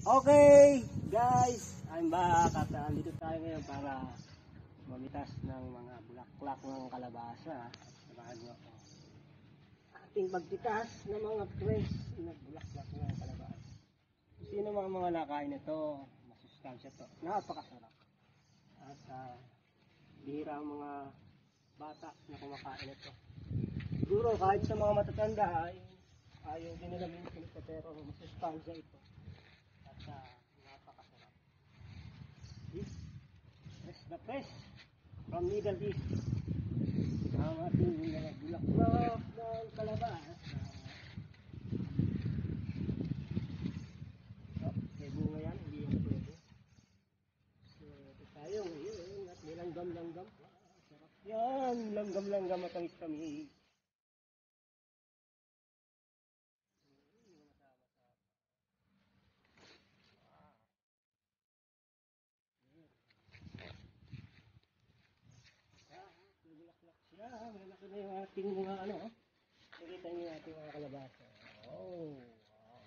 Okay, guys, I'm back at andito tayo ngayon para mamitas ng mga bulaklak ng kalabasa. Samahan niyo ako. Ating pagtitas ng mga fresh na bulaklak ng kalabasa. Sino mga nakain ito? Masustansya to. Napakasarap. At bihira ang mga bata na kumakain ito. Siguro kahit sa mga matatanda ay ayaw din nila minsan ito, pero masustansya ito. Napakasarap. This is the fresh from Middle East. Ang ating mga bulaklak ng kalabas. May bunga yan, hindi yung pwede. So, ito tayo ngayon at may langgam-langgam. Sarap yan, langgam-langgam at ang tamis. Malaki na yung ating mga ano. Nakita niyo yung ating mga kalabasa. Oh, wow.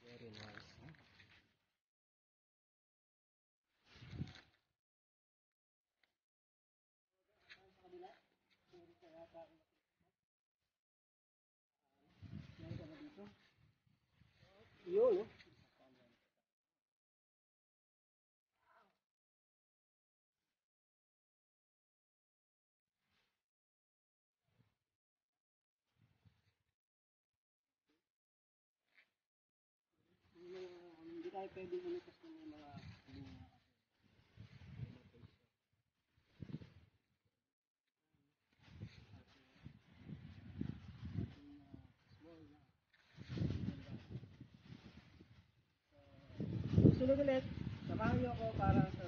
Very nice. Yun, no? Hindi tayo pwede umitas ng mga bunga. Susunod ulit, samahan niyo ako para sa